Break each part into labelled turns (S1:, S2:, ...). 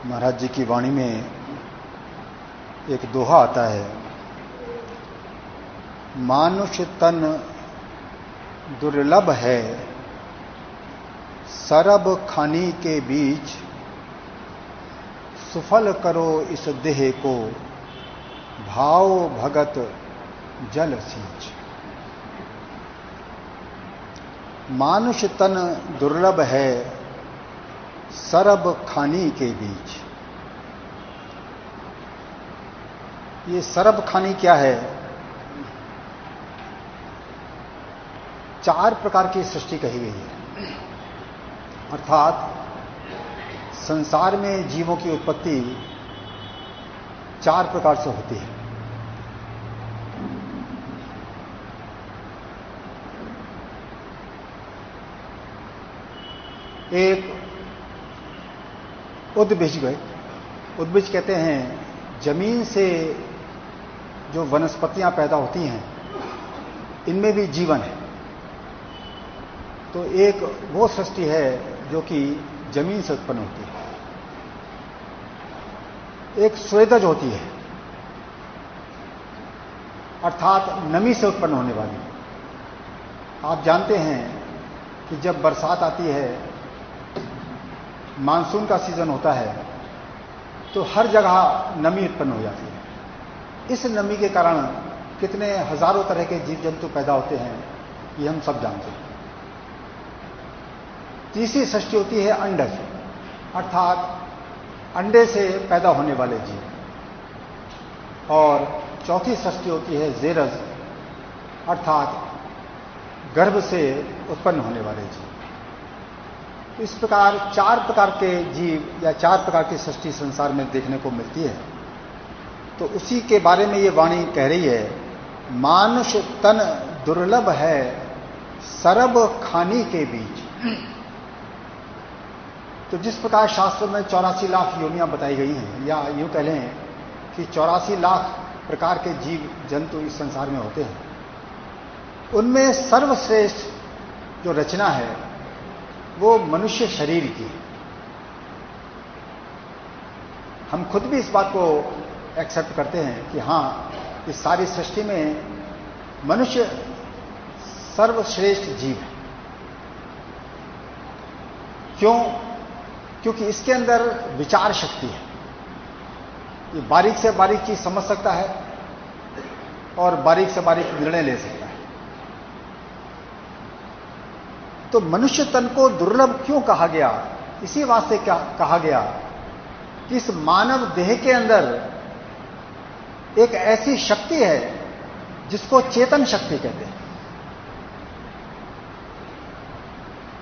S1: महाराज जी की वाणी में एक दोहा आता है, मानुष तन दुर्लभ है, सरब खानी के बीच, सुफल करो इस देह को, भाव भगत जल सींच। मानुष तन दुर्लभ है, सरब खानी के बीच। ये सरब खानी क्या है? 4 प्रकार की सृष्टि कही गई है, अर्थात संसार में जीवों की उत्पत्ति 4 प्रकार से होती है। एक उद्भिज कहते हैं, जमीन से जो वनस्पतियां पैदा होती हैं इनमें भी जीवन है। तो एक वो सृष्टि है जो कि जमीन से उत्पन्न होती है। एक स्वेदज होती है, अर्थात नमी से उत्पन्न होने वाली। आप जानते हैं कि जब बरसात आती है, मानसून का सीजन होता है, तो हर जगह नमी उत्पन्न हो जाती है। इस नमी के कारण कितने हजारों तरह के जीव जंतु पैदा होते हैं, ये हम सब जानते हैं। तीसरी सृष्टि होती है अंडज, अर्थात अंडे से पैदा होने वाले जीव। और चौथी सृष्टि होती है जेरज, अर्थात गर्भ से उत्पन्न होने वाले जीव। इस प्रकार 4 प्रकार के जीव या 4 प्रकार की सृष्टि संसार में देखने को मिलती है। तो उसी के बारे में ये वाणी कह रही है, मानुष तन दुर्लभ है, सरब खानी के बीच। तो जिस प्रकार शास्त्र में 84 लाख योनियां बताई गई हैं, या यूं कह लें कि 84 लाख प्रकार के जीव जंतु इस संसार में होते हैं, उनमें सर्वश्रेष्ठ जो रचना है वो मनुष्य शरीर की। हम खुद भी इस बात को एक्सेप्ट करते हैं कि हां, इस सारी सृष्टि में मनुष्य सर्वश्रेष्ठ जीव है। क्यों? क्योंकि इसके अंदर विचार शक्ति है। ये बारीक से बारीक चीज समझ सकता है और बारीक से बारीक निर्णय ले सकता है। तो मनुष्य तन को दुर्लभ क्यों कहा गया? इसी वास्ते क्या कहा गया कि इस मानव देह के अंदर एक ऐसी शक्ति है जिसको चेतन शक्ति कहते हैं।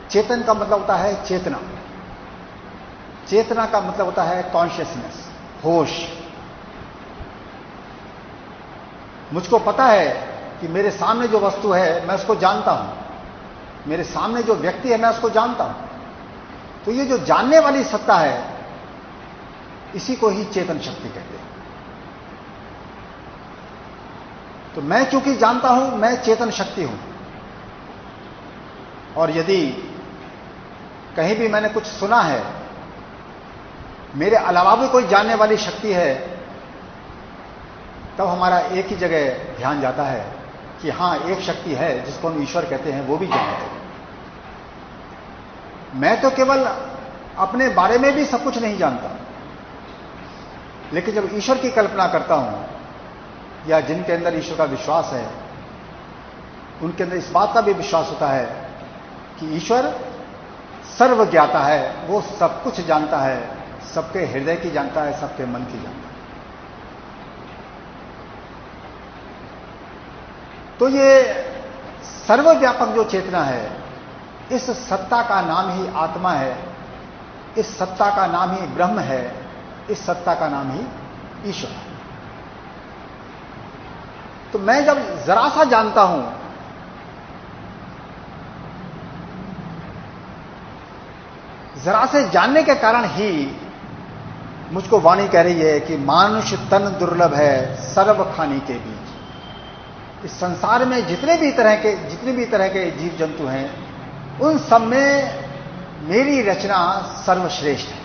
S1: चेतन का मतलब होता है चेतना। चेतना का मतलब होता है कॉन्शियसनेस, होश। मुझको पता है कि मेरे सामने जो वस्तु है मैं उसको जानता हूं, मेरे सामने जो व्यक्ति है मैं उसको जानता हूं। तो ये जो जानने वाली सत्ता है, इसी को ही चेतन शक्ति कहते हैं। तो मैं चूंकि जानता हूं, मैं चेतन शक्ति हूं। और यदि कहीं भी मैंने कुछ सुना है, मेरे अलावा भी कोई जानने वाली शक्ति है, तब हमारा एक ही जगह ध्यान जाता है कि हां, एक शक्ति है जिसको हम ईश्वर कहते हैं, वो भी जानते हैं। मैं तो केवल अपने बारे में भी सब कुछ नहीं जानता, लेकिन जब ईश्वर की कल्पना करता हूं, या जिनके अंदर ईश्वर का विश्वास है, उनके अंदर इस बात का भी विश्वास होता है कि ईश्वर सर्वज्ञाता है, वो सब कुछ जानता है, सबके हृदय की जानता है, सबके मन की जानता है। तो ये सर्वव्यापक जो चेतना है, इस सत्ता का नाम ही आत्मा है, इस सत्ता का नाम ही ब्रह्म है, इस सत्ता का नाम ही ईश्वर है। तो मैं जब जरा सा जानता हूं, जरा से जानने के कारण ही मुझको वाणी कह रही है कि मानुष तन दुर्लभ है, सर्व खानी के बीच। इस संसार में जितने भी तरह के जीव जंतु हैं, उन सब में मेरी रचना सर्वश्रेष्ठ है।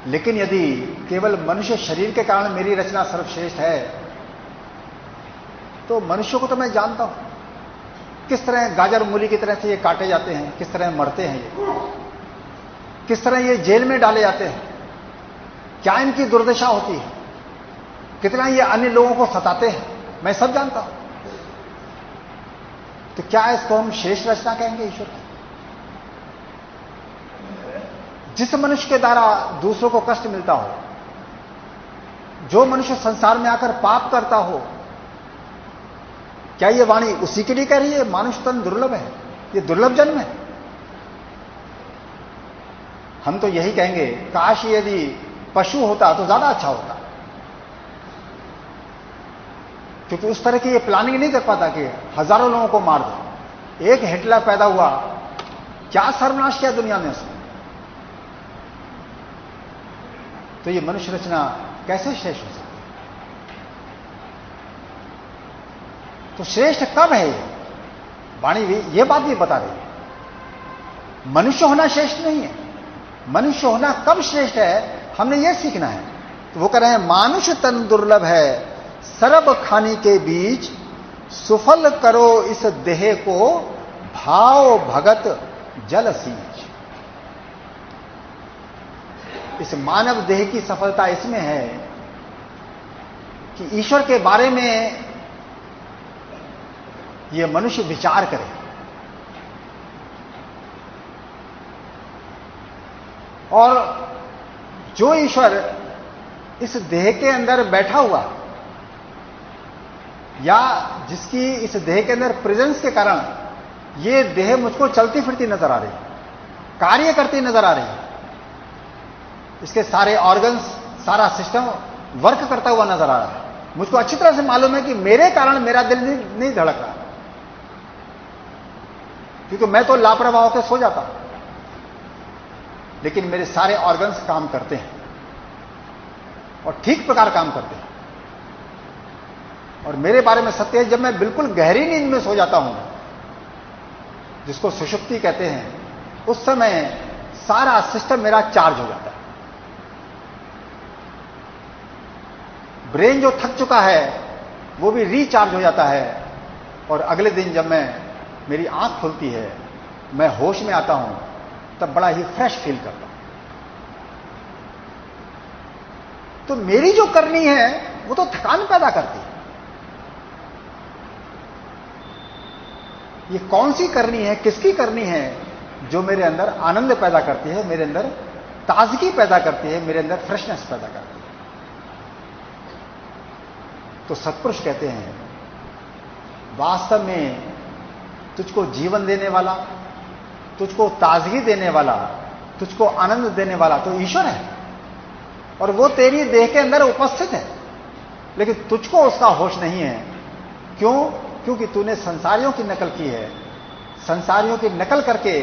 S1: लेकिन यदि केवल मनुष्य शरीर के कारण मेरी रचना सर्वश्रेष्ठ है, तो मनुष्य को तो मैं जानता हूं, किस तरह गाजर मूली की तरह से ये काटे जाते हैं, किस तरह मरते हैं ये, किस तरह ये जेल में डाले जाते हैं, क्या इनकी दुर्दशा होती है, कितना ये अन्य लोगों को सताते हैं, मैं सब जानता हूं। तो क्या इसको हम श्रेष्ठ रचना कहेंगे ईश्वर की? जिस मनुष्य के द्वारा दूसरों को कष्ट मिलता हो, जो मनुष्य संसार में आकर पाप करता हो, क्या ये वाणी उसी के लिए कह रही है? मानुष तन दुर्लभ है, ये दुर्लभ जन्म है। हम तो यही कहेंगे, काश यदि पशु होता तो ज्यादा अच्छा होता, क्योंकि उस तरह की ये प्लानिंग नहीं कर पाता कि हजारों लोगों को मार दो। एक हिटलर पैदा हुआ, क्या सर्वनाश किया दुनिया में उसने। तो ये मनुष्य रचना कैसे श्रेष्ठ हो सकती? तो श्रेष्ठ कब है ये? वाणी भी ये बात भी बता रही है। मनुष्य होना श्रेष्ठ नहीं है, मनुष्य होना कब श्रेष्ठ है हमने ये सीखना है। तो वो कह रहे हैं, मानुष तन दुर्लभ है, सरब खानी के बीच सुफल करो इस देह को, भाव भगत जल सींच। इस मानव देह की सफलता इसमें है कि ईश्वर के बारे में यह मनुष्य विचार करे, और जो ईश्वर इस देह के अंदर बैठा हुआ, या जिसकी इस देह के अंदर प्रेजेंस के कारण ये देह मुझको चलती फिरती नजर आ रही, कार्य करती नजर आ रही, इसके सारे ऑर्गन्स, सारा सिस्टम वर्क करता हुआ नजर आ रहा है, मुझको अच्छी तरह से मालूम है कि मेरे कारण मेरा दिल नहीं धड़क रहा, क्योंकि मैं तो लापरवाह होकर सो जाता हूं, लेकिन मेरे सारे ऑर्गन्स काम करते हैं और ठीक प्रकार काम करते हैं। और मेरे बारे में सत्य है, जब मैं बिल्कुल गहरी नींद में सो जाता हूं, जिसको सुषुप्ति कहते हैं, उस समय सारा सिस्टम मेरा चार्ज हो जाता है। ब्रेन जो थक चुका है वो भी रिचार्ज हो जाता है, और अगले दिन जब मेरी आंख खुलती है, मैं होश में आता हूं, तब बड़ा ही फ्रेश फील करता हूं। तो मेरी जो करनी है वो तो थकान पैदा करती है। ये कौन सी करनी है, किसकी करनी है, जो मेरे अंदर आनंद पैदा करती है, मेरे अंदर ताजगी पैदा करती है, मेरे अंदर फ्रेशनेस पैदा करती है। तो सत्पुरुष कहते हैं, वास्तव में तुझको जीवन देने वाला, तुझको ताजगी देने वाला, तुझको आनंद देने वाला तो ईश्वर है, और वो तेरी देह के अंदर उपस्थित है, लेकिन तुझको उसका होश नहीं है। क्यों? क्योंकि तूने संसारियों की नकल की है। संसारियों की नकल करके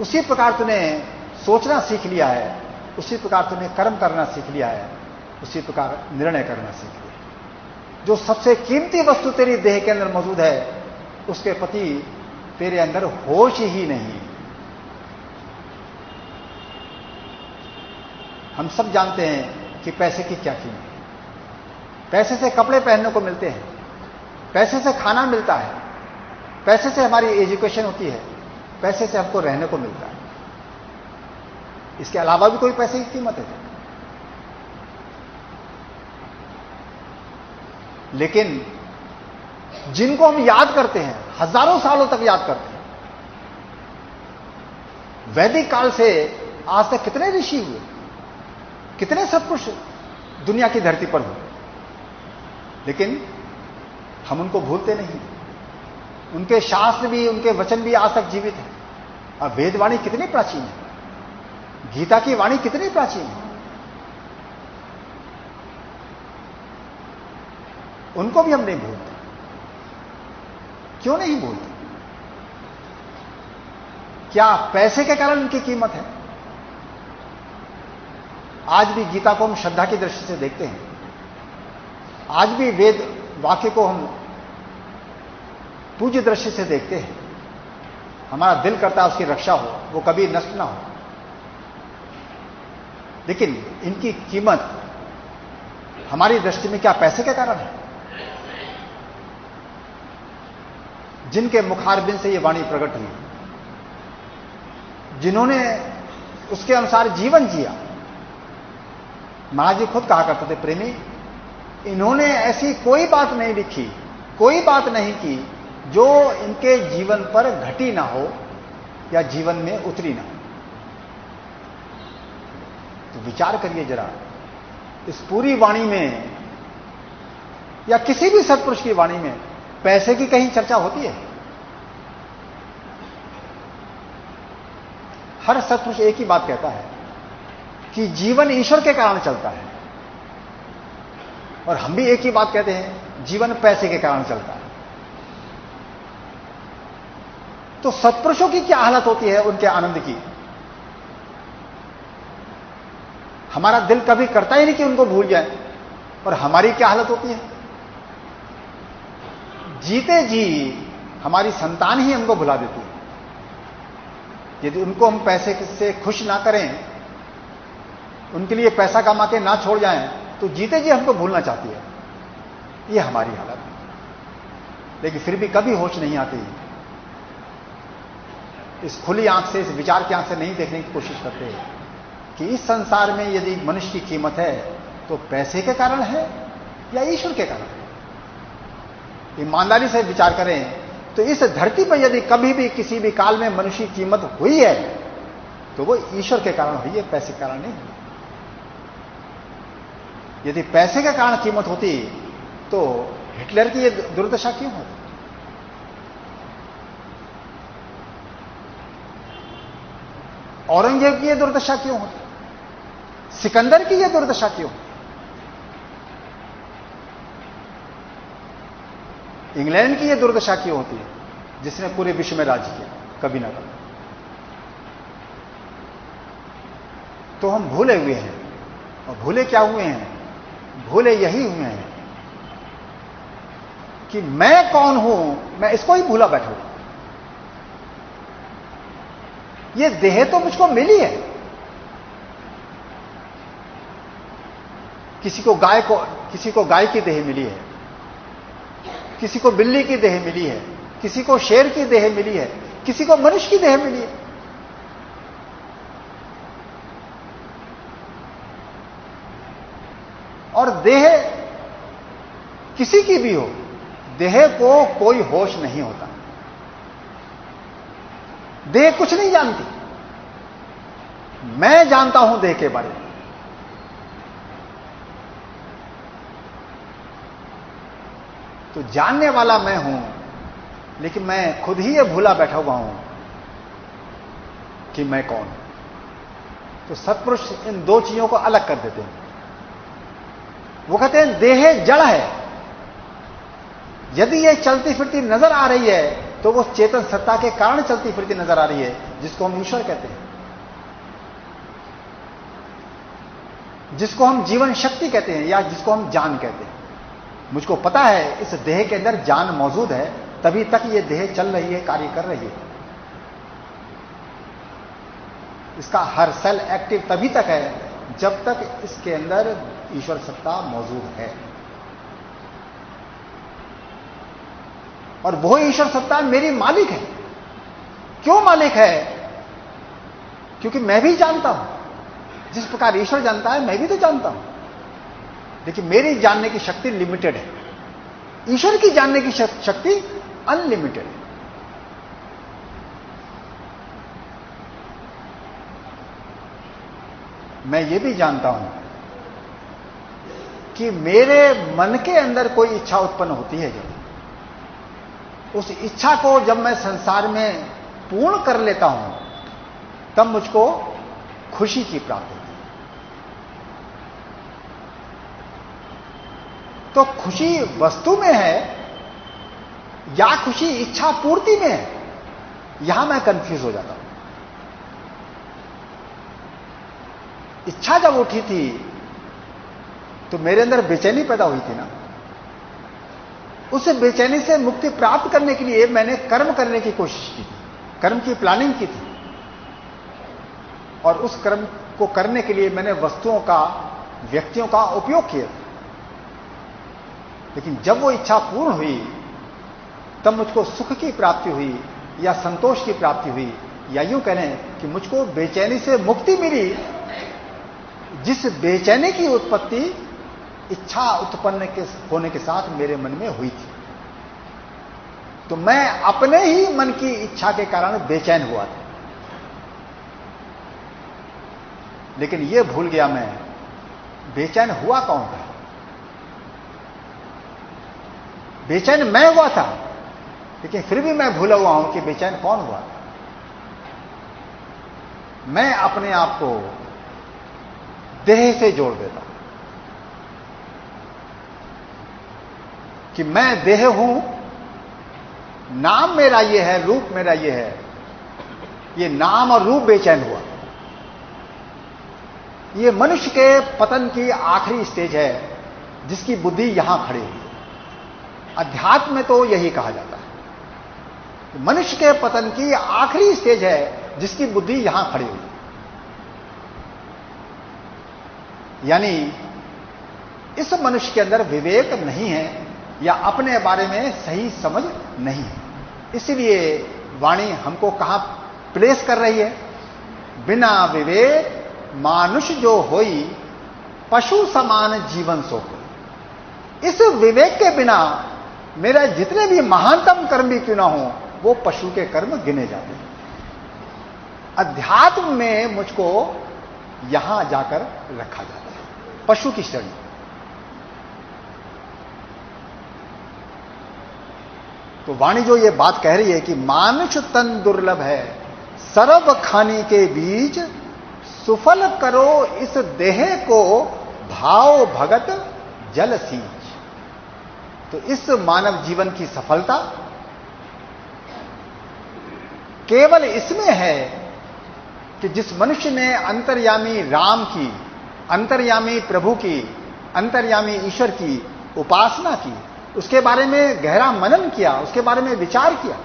S1: उसी प्रकार तूने सोचना सीख लिया है, उसी प्रकार तूने कर्म करना सीख लिया है, उसी प्रकार निर्णय करना सीख लिया। जो सबसे कीमती वस्तु तेरी देह के अंदर मौजूद है, उसके प्रति तेरे अंदर होश ही नहीं। हम सब जानते हैं कि पैसे की क्या कीमत है। पैसे से कपड़े पहनने को मिलते हैं, पैसे से खाना मिलता है, पैसे से हमारी एजुकेशन होती है, पैसे से हमको रहने को मिलता है। इसके अलावा भी कोई पैसे की कीमत है? लेकिन जिनको हम याद करते हैं, हजारों सालों तक याद करते हैं, वैदिक काल से आज तक कितने ऋषि हुए, कितने सत्पुरुष दुनिया की धरती पर हुए, लेकिन हम उनको भूलते नहीं। उनके शास्त्र भी, उनके वचन भी आज तक जीवित है। अब वेदवाणी कितनी प्राचीन है, गीता की वाणी कितनी प्राचीन है, उनको भी हम नहीं भूलते। क्यों नहीं भूलते? क्या पैसे के कारण उनकी कीमत है? आज भी गीता को हम श्रद्धा की दृष्टि से देखते हैं, आज भी वेद वाक्य को हम पूज्य दृष्टि से देखते हैं। हमारा दिल करता है उसकी रक्षा हो, वो कभी नष्ट ना हो। लेकिन इनकी कीमत हमारी दृष्टि में क्या पैसे के कारण है? जिनके मुखारबिंद से ये वाणी प्रकट हुई, जिन्होंने उसके अनुसार जीवन जिया। महाराज जी खुद कहा करते थे, प्रेमी, इन्होंने ऐसी कोई बात नहीं लिखी, कोई बात नहीं की जो इनके जीवन पर घटी ना हो या जीवन में उतरी ना हो। तो विचार करिए जरा, इस पूरी वाणी में या किसी भी सत्पुरुष की वाणी में पैसे की कहीं चर्चा होती है? हर सत्पुरुष एक ही बात कहता है कि जीवन ईश्वर के कारण चलता है, और हम भी एक ही बात कहते हैं, जीवन पैसे के कारण चलता है। तो सत्पुरुषों की क्या हालत होती है उनके आनंद की? हमारा दिल कभी करता ही नहीं कि उनको भूल जाए, और हमारी क्या हालत होती है? जीते जी हमारी संतान ही हमको भुला देती है। यदि उनको हम पैसे से खुश ना करें, उनके लिए पैसा कमा के ना छोड़ जाएं, तो जीते जी हमको भूलना चाहती है। यह हमारी हालत है। लेकिन फिर भी कभी होश नहीं आती, इस खुली आंख से, इस विचार की आंख से नहीं देखने की कोशिश करते कि इस संसार में यदि मनुष्य की कीमत है तो पैसे के कारण है या ईश्वर के कारण है। ईमानदारी से विचार करें तो इस धरती पर यदि कभी भी किसी भी काल में मनुष्य की कीमत हुई है तो वो ईश्वर के कारण हुई है, पैसे के कारण नहीं हुई। यदि पैसे के कारण कीमत होती तो हिटलर की ये दुर्दशा क्यों होती? औरंगजेब की ये दुर्दशा क्यों होती? सिकंदर की ये दुर्दशा क्यों? इंग्लैंड की ये दुर्दशा क्यों होती है, जिसने पूरे विश्व में राज किया कभी ना कभी? तो हम भूले हुए हैं, और भूले क्या हुए हैं? भूले यही हुए हैं कि मैं कौन हूं, मैं इसको ही भूला बैठा हूं। ये देह तो मुझको मिली है। किसी को गाय की देह मिली है, किसी को बिल्ली की देह मिली है, किसी को शेर की देह मिली है, किसी को मनुष्य की देह मिली है। और देह किसी की भी हो, देह को कोई होश नहीं होता। देह कुछ नहीं जानती। मैं जानता हूं देह के बारे में। तो जानने वाला मैं हूं, लेकिन मैं खुद ही ये भूला बैठा हुआ हूं कि मैं कौन हूं। तो सत्पुरुष इन दो चीजों को अलग कर देते हैं। वो कहते हैं देह जड़ है। यदि ये चलती फिरती नजर आ रही है तो वो चेतन सत्ता के कारण चलती फिरती नजर आ रही है, जिसको हम ईश्वर कहते हैं, जिसको हम जीवन शक्ति कहते हैं, या जिसको हम जान कहते हैं। मुझको पता है इस देह के अंदर जान मौजूद है, तभी तक ये देह चल रही है, कार्य कर रही है। इसका हर सेल एक्टिव तभी तक है जब तक इसके अंदर ईश्वर सत्ता मौजूद है। और वो ईश्वर सत्ता मेरी मालिक है। क्यों मालिक है? क्योंकि मैं भी जानता हूं, जिस प्रकार ईश्वर जानता है मैं भी तो जानता हूं, लेकिन मेरी जानने की शक्ति लिमिटेड है। ईश्वर की जानने की शक्ति अनलिमिटेड है। मैं ये भी जानता हूं कि मेरे मन के अंदर कोई इच्छा उत्पन्न होती है, जब उस इच्छा को जब मैं संसार में पूर्ण कर लेता हूं तब मुझको खुशी की प्राप्ति होती है। तो खुशी वस्तु में है या खुशी इच्छा पूर्ति में है, यहां मैं कंफ्यूज हो जाता हूं। इच्छा जब उठी थी तो मेरे अंदर बेचैनी पैदा हुई थी ना। उस बेचैनी से मुक्ति प्राप्त करने के लिए मैंने कर्म करने की कोशिश की थी, कर्म की प्लानिंग की थी। और उस कर्म को करने के लिए मैंने वस्तुओं का, व्यक्तियों का उपयोग किया। लेकिन जब वो इच्छा पूर्ण हुई तब मुझको सुख की प्राप्ति हुई या संतोष की प्राप्ति हुई, या यूं कहें कि मुझको बेचैनी से मुक्ति मिली, जिस बेचैनी की उत्पत्ति इच्छा उत्पन्न होने के साथ मेरे मन में हुई थी। तो मैं अपने ही मन की इच्छा के कारण बेचैन हुआ था। लेकिन यह भूल गया मैं, बेचैन हुआ कौन था? बेचैन मैं हुआ था, लेकिन फिर भी मैं भूला हुआ हूं कि बेचैन कौन हुआ था। मैं अपने आप को देह से जोड़ देता हूं कि मैं देह हूं, नाम मेरा ये है, रूप मेरा ये है। ये नाम और रूप बेचैन हुआ। ये मनुष्य के पतन की आखिरी स्टेज है, जिसकी बुद्धि यहां खड़ी हुई। अध्यात्म में तो यही कहा जाता है, मनुष्य के पतन की आखिरी स्टेज है जिसकी बुद्धि यहां खड़ी हुई। यानी इस मनुष्य के अंदर विवेक नहीं है या अपने बारे में सही समझ नहीं है। इसलिए वाणी हमको कहां प्लेस कर रही है? बिना विवेक मानुष जो होई, पशु समान जीवन सो होई। इस विवेक के बिना मेरा जितने भी महानतम कर्म भी क्यों ना हो, वो पशु के कर्म गिने जाते हैं। अध्यात्म में मुझको यहां जाकर रखा जाता है, पशु की श्रेणी। तो वाणी जो ये बात कह रही है कि मानुष तन दुर्लभ है, सर्व खानी के बीच सुफल करो इस देह को, भाव भगत जल सींच। तो इस मानव जीवन की सफलता केवल इसमें है कि जिस मनुष्य ने अंतर्यामी राम की, अंतर्यामी प्रभु की, अंतर्यामी ईश्वर की उपासना की, उसके बारे में गहरा मनन किया, उसके बारे में विचार किया,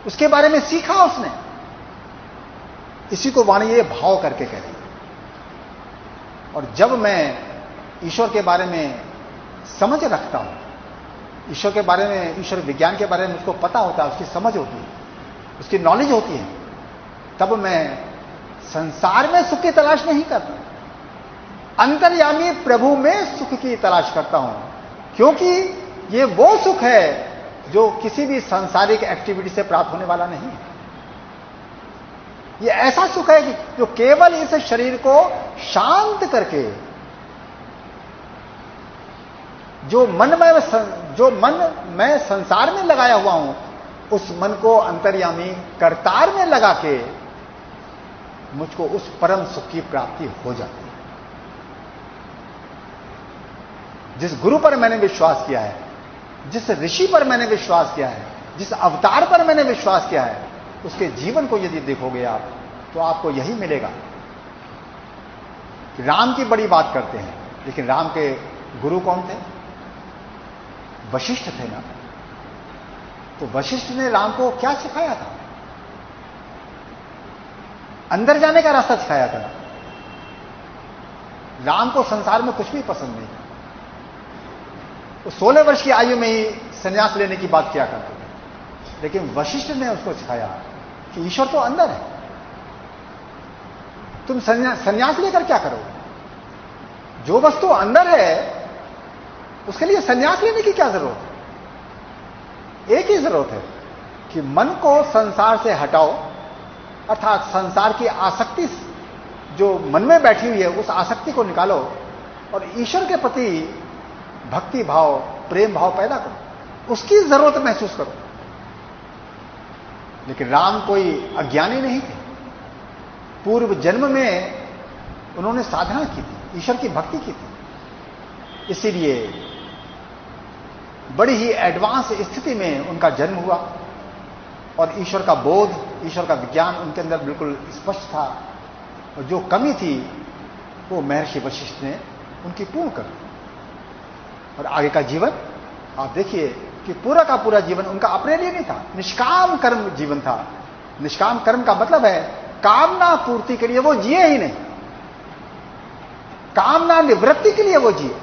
S1: उसके बारे में सीखा उसने, इसी को वाणी ये भाव करके कह रही है। और जब मैं ईश्वर के बारे में समझ रखता हूं, ईश्वर के बारे में, ईश्वर विज्ञान के बारे में मुझको पता होता है, उसकी समझ होती है, उसकी नॉलेज होती है, तब मैं संसार में सुख की तलाश नहीं करता, अंतर्यामी प्रभु में सुख की तलाश करता हूं। क्योंकि ये वो सुख है जो किसी भी सांसारिक एक्टिविटी से प्राप्त होने वाला नहीं है। ये ऐसा सुख है कि जो केवल इस शरीर को शांत करके, जो मन मैं संसार में लगाया हुआ हूं, उस मन को अंतर्यामी करतार में लगा के मुझको उस परम सुख की प्राप्ति हो जाती है। जिस गुरु पर मैंने विश्वास किया है, जिस ऋषि पर मैंने विश्वास किया है, जिस अवतार पर मैंने विश्वास किया है, उसके जीवन को यदि देखोगे आप, तो आपको यही मिलेगा। राम की बड़ी बात करते हैं, लेकिन राम के गुरु कौन थे? वशिष्ठ थे ना। तो वशिष्ठ ने राम को क्या सिखाया था? अंदर जाने का रास्ता सिखाया था। राम को संसार में कुछ भी पसंद नहीं था। वो 16 वर्ष की आयु में ही संन्यास लेने की बात किया करते थे, लेकिन वशिष्ठ ने उसको सिखाया कि ईश्वर तो अंदर है, तुम संन्यास लेकर क्या करोगे? जो वस्तु अंदर है उसके लिए संन्यास लेने की क्या जरूरत है? एक ही जरूरत है कि मन को संसार से हटाओ, अर्थात संसार की आसक्ति जो मन में बैठी हुई है, उस आसक्ति को निकालो और ईश्वर के प्रति भक्ति भाव, प्रेम भाव पैदा करो, उसकी जरूरत महसूस करो। लेकिन राम कोई अज्ञानी नहीं थे। पूर्व जन्म में उन्होंने साधना की थी, ईश्वर की भक्ति की थी, इसीलिए बड़ी ही एडवांस स्थिति में उनका जन्म हुआ और ईश्वर का बोध, ईश्वर का विज्ञान उनके अंदर बिल्कुल स्पष्ट था। और जो कमी थी वो महर्षि वशिष्ठ ने उनकी पूर्ण कर दी। और आगे का जीवन आप देखिए कि पूरा का पूरा जीवन उनका अपने लिए नहीं था, निष्काम कर्म जीवन था। निष्काम कर्म का मतलब है कामना पूर्ति के लिए वो जिए ही नहीं, कामना निवृत्ति के लिए वो जिए।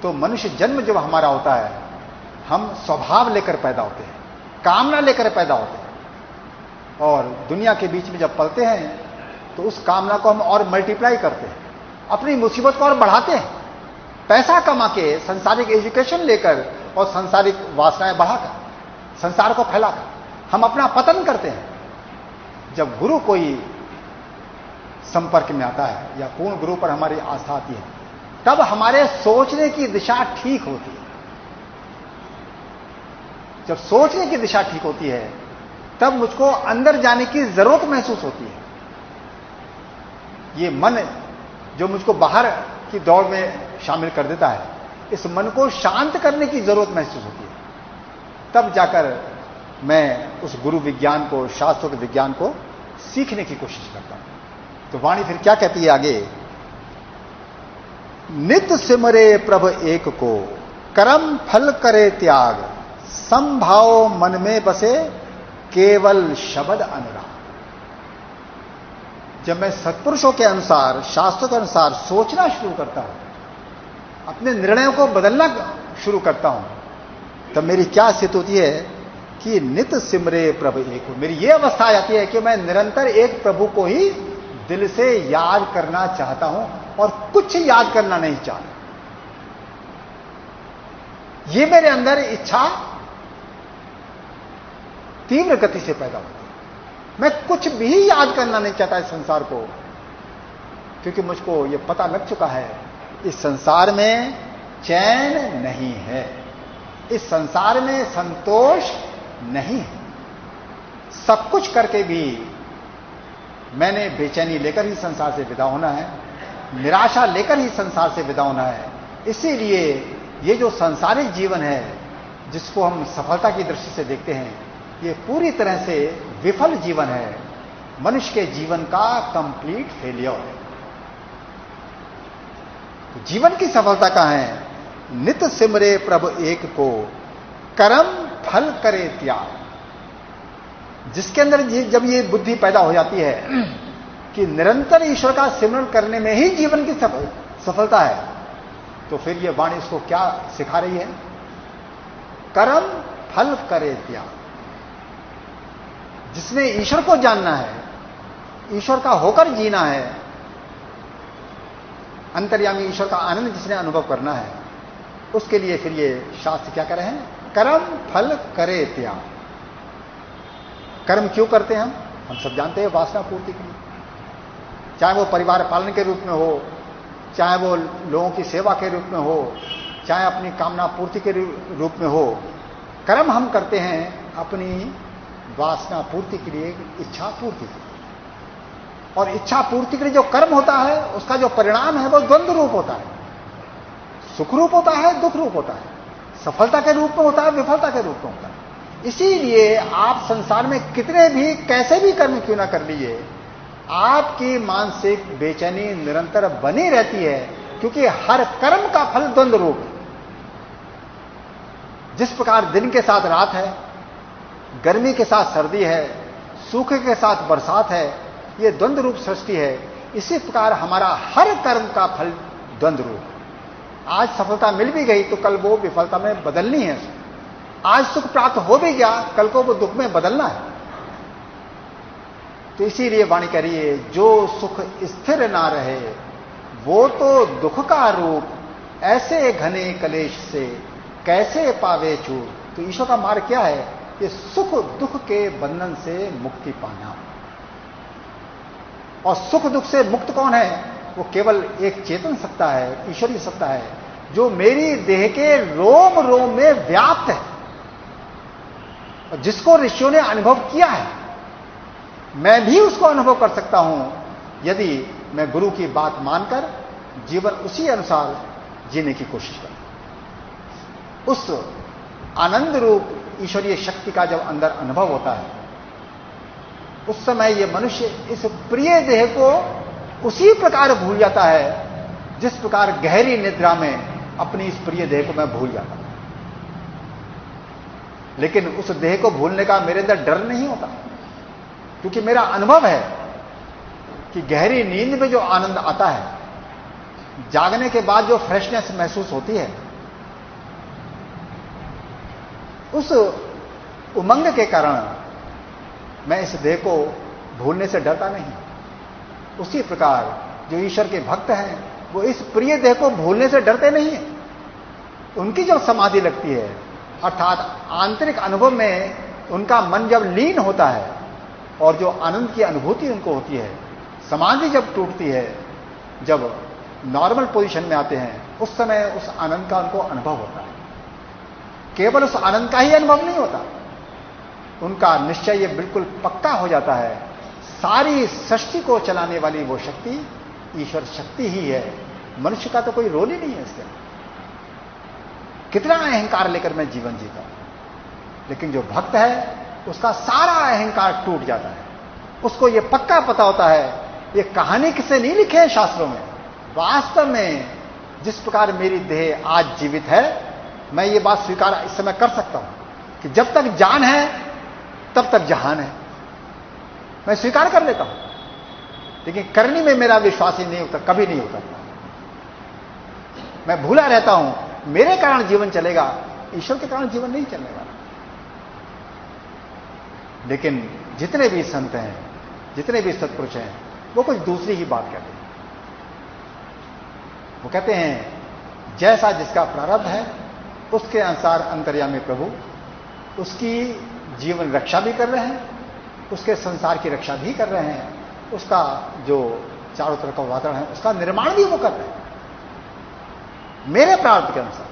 S1: तो मनुष्य जन्म जब हमारा होता है, हम स्वभाव लेकर पैदा होते हैं, कामना लेकर पैदा होते हैं, और दुनिया के बीच में जब पलते हैं तो उस कामना को हम और मल्टीप्लाई करते हैं, अपनी मुसीबत को और बढ़ाते हैं, पैसा कमा के, सांसारिक एजुकेशन लेकर और सांसारिक वासनाएं बढ़ाकर, संसार को फैलाकर हम अपना पतन करते हैं। जब गुरु कोई संपर्क में आता है या पूर्ण गुरु पर हमारी आस्था आती है, तब हमारे सोचने की दिशा ठीक होती है। जब सोचने की दिशा ठीक होती है, तब मुझको अंदर जाने की जरूरत महसूस होती है। ये मन जो मुझको बाहर की दौड़ में शामिल कर देता है, इस मन को शांत करने की जरूरत महसूस होती है। तब जाकर मैं उस गुरु विज्ञान को, शास्त्रों के विज्ञान को सीखने की कोशिश करता हूं। तो वाणी फिर क्या कहती है आगे, नित सिमरे प्रभ एक को, कर्म फल करे त्याग, संभाव मन में बसे, केवल शब्द अनुराग। जब मैं सत्पुरुषों के अनुसार, शास्त्रों के अनुसार सोचना शुरू करता हूं, अपने निर्णयों को बदलना शुरू करता हूं, तब मेरी क्या स्थिति होती है कि नित सिमरे प्रभु एक को। मेरी यह अवस्था आ जाती है कि मैं निरंतर एक प्रभु को ही दिल से याद करना चाहता हूं और कुछ याद करना नहीं चाहता। यह मेरे अंदर इच्छा तीव्र गति से पैदा होती है। मैं कुछ भी याद करना नहीं चाहता इस संसार को, क्योंकि मुझको यह पता लग चुका है इस संसार में चैन नहीं है, इस संसार में संतोष नहीं है। सब कुछ करके भी मैंने बेचैनी लेकर ही संसार से विदा होना है, निराशा लेकर ही संसार से विदा होना है। इसीलिए ये जो सांसारिक जीवन है, जिसको हम सफलता की दृष्टि से देखते हैं, ये पूरी तरह से विफल जीवन है, मनुष्य के जीवन का कंप्लीट फेलियर है। तो जीवन की सफलता कहां है? नित सिमरे प्रभु एक को, कर्म फल करे त्याग। जिसके अंदर जब ये बुद्धि पैदा हो जाती है कि निरंतर ईश्वर का सिमरण करने में ही जीवन की सफलता है, तो फिर ये वाणी इसको क्या सिखा रही है? कर्म फल करे त्याग। जिसने ईश्वर को जानना है, ईश्वर का होकर जीना है, अंतर्यामी ईश्वर का आनंद जिसने अनुभव करना है, उसके लिए फिर ये शास्त्र क्या कर रहे हैं? कर्म फल करे त्याग। कर्म क्यों करते हैं हम सब जानते हैं, वासना पूर्ति के लिए। चाहे वो परिवार पालन के रूप में हो, चाहे वो लोगों की सेवा के रूप में हो, चाहे अपनी कामना पूर्ति के रूप में हो। कर्म हम करते हैं अपनी वासना पूर्ति के लिए, इच्छा पूर्ति के लिए। और इच्छा पूर्ति के लिए जो कर्म होता है, उसका जो परिणाम है वो द्वंद्व रूप होता है। सुख रूप होता है, दुख रूप होता है, सफलता के रूप में होता है, विफलता के रूप में होता है। इसीलिए आप संसार में कितने भी कैसे भी कर्म क्यों ना कर लीजिए, आपकी मानसिक बेचैनी निरंतर बनी रहती है, क्योंकि हर कर्म का फल द्वंद्व रूप है। जिस प्रकार दिन के साथ रात है, गर्मी के साथ सर्दी है, सूखे के साथ बरसात है, यह द्वंद्व रूप सृष्टि है। इसी प्रकार हमारा हर कर्म का फल द्वंद्व रूप है। आज सफलता मिल भी गई तो कल वो विफलता में बदलनी है। आज सुख प्राप्त हो भी गया, कल को वो दुख में बदलना है। तो इसीलिए वाणी कह रही है, जो सुख स्थिर ना रहे वो तो दुख का रूप, ऐसे घने कलेश से कैसे पावे छूट। तो ईश्वर का मार्ग क्या है? ये सुख दुख के बंधन से मुक्ति पाना। और सुख दुख से मुक्त कौन है? वो केवल एक चेतन सत्ता है, ईश्वरीय सत्ता है, जो मेरी देह के रोम रोम में व्याप्त है, और जिसको ऋषियों ने अनुभव किया है। मैं भी उसको अनुभव कर सकता हूं यदि मैं गुरु की बात मानकर जीवन उसी अनुसार जीने की कोशिश करूं। उस आनंद रूप ईश्वरीय शक्ति का जब अंदर अनुभव होता है, उस समय यह मनुष्य इस प्रिय देह को उसी प्रकार भूल जाता है जिस प्रकार गहरी निद्रा में अपनी इस प्रिय देह को मैं भूल जाता हूं। लेकिन उस देह को भूलने का मेरे अंदर डर नहीं होता, क्योंकि मेरा अनुभव है कि गहरी नींद में जो आनंद आता है, जागने के बाद जो फ्रेशनेस महसूस होती है, उस उमंग के कारण मैं इस देह को भूलने से डरता नहीं। उसी प्रकार जो ईश्वर के भक्त हैं वो इस प्रिय देह को भूलने से डरते नहीं हैं। उनकी जब समाधि लगती है, अर्थात आंतरिक अनुभव में उनका मन जब लीन होता है और जो आनंद की अनुभूति उनको होती है, समाधि जब टूटती है, जब नॉर्मल पोजीशन में आते हैं, उस समय उस आनंद का उनको अनुभव होता है। केवल उस आनंद का ही अनुभव नहीं होता, उनका निश्चय ये बिल्कुल पक्का हो जाता है, सारी सृष्टि को चलाने वाली वो शक्ति ईश्वर शक्ति ही है, मनुष्य का तो कोई रोल ही नहीं है इसके। कितना अहंकार लेकर मैं जीवन जीता हूं, लेकिन जो भक्त है उसका सारा अहंकार टूट जाता है। उसको ये पक्का पता होता है, ये कहानी किसे नहीं लिखे हैं शास्त्रों में, वास्तव में जिस प्रकार मेरी देह आज जीवित है, मैं ये बात स्वीकार इस समय कर सकता हूं कि जब तक जान है तब तक जहान है, मैं स्वीकार कर लेता हूं। लेकिन करनी में मेरा विश्वास ही नहीं होता, कभी नहीं होता। मैं भूला रहता हूं, मेरे कारण जीवन चलेगा, ईश्वर के कारण जीवन नहीं चलने वाला। लेकिन जितने भी संत हैं, जितने भी सत्पुरुष हैं, वो कुछ दूसरी ही बात कहते हैं। वो कहते हैं जैसा जिसका प्रारब्ध है उसके अनुसार अंतर्यामी प्रभु उसकी जीवन रक्षा भी कर रहे हैं, उसके संसार की रक्षा भी कर रहे हैं, उसका जो चारों तरफ का वातावरण है उसका निर्माण भी वो कर रहे हैं मेरे प्रारब्ध के अनुसार।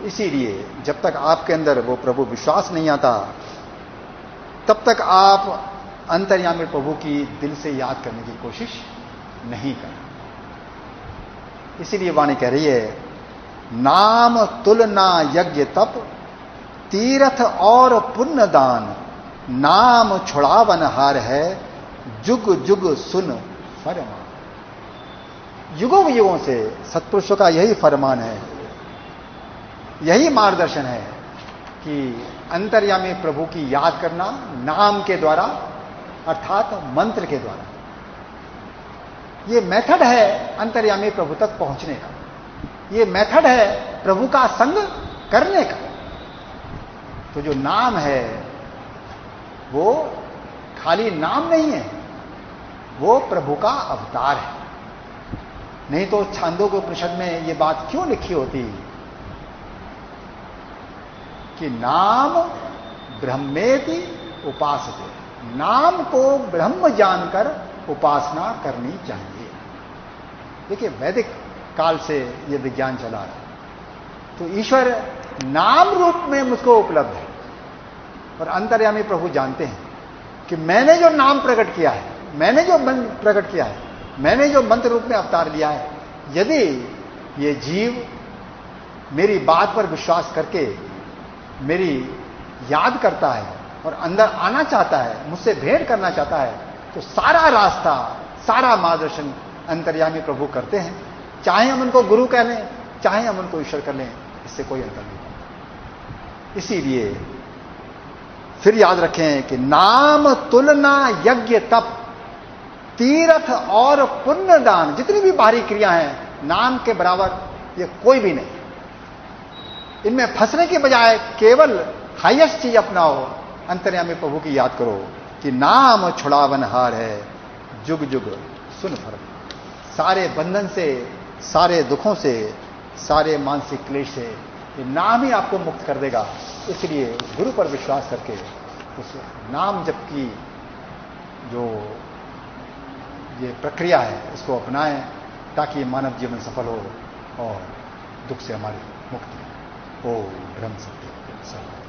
S1: इसीलिए जब तक आपके अंदर वो प्रभु विश्वास नहीं आता, तब तक आप अंतर्यामी प्रभु की दिल से याद करने की कोशिश नहीं कर। इसीलिए वाणी कह रही है, नाम तुलना यज्ञ तप तीर्थ और पुण्य दान, नाम छुड़ावन हार है जुग जुग सुन फरमान। युगों युगों से सत्पुरुषों का यही फरमान है, यही मार्गदर्शन है कि अंतर्यामी प्रभु की याद करना नाम के द्वारा, अर्थात मंत्र के द्वारा। ये मेथड है अंतर्यामी प्रभु तक पहुंचने का, ये मेथड है प्रभु का संग करने का। तो जो नाम है वो खाली नाम नहीं है, वो प्रभु का अवतार है। नहीं तो छांदोग्य उपनिषद में ये बात क्यों लिखी होती कि नाम ब्रह्मेति उपासते, नाम को ब्रह्म जानकर उपासना करनी चाहिए। देखिए वैदिक काल से ये विज्ञान चला है, तो ईश्वर नाम रूप में मुझको उपलब्ध है। और अंतर्यामी प्रभु जानते हैं कि मैंने जो नाम प्रकट किया है, मैंने जो मंत्र प्रकट किया है, मैंने जो मंत्र रूप में अवतार लिया है, यदि ये जीव मेरी बात पर विश्वास करके मेरी याद करता है और अंदर आना चाहता है, मुझसे भेंट करना चाहता है, तो सारा रास्ता, सारा मार्गदर्शन अंतर्यामी प्रभु करते हैं। चाहे हम उनको गुरु कह लें, चाहे हम उनको ईश्वर कर लें, इससे कोई अंतर नहीं। इसीलिए फिर याद रखें कि नाम तुलना यज्ञ तप तीर्थ और पुण्य दान, जितनी भी बाहरी क्रिया हैं नाम के बराबर ये कोई भी नहीं। इनमें फंसने के बजाय केवल हाईएस्ट चीज अपनाओ, अंतर्यामी प्रभु की याद करो कि नाम छुड़ावन हार है जुग जुग सुन फरमान। सारे बंधन से, सारे दुखों से, सारे मानसिक क्लेश से ये नाम ही आपको मुक्त कर देगा। इसलिए गुरु पर विश्वास करके उस नाम जप की जो ये प्रक्रिया है इसको अपनाएं, ताकि मानव जीवन सफल हो और दुख से हमारी मुक्ति हो। ओम ब्रह्म सत्य।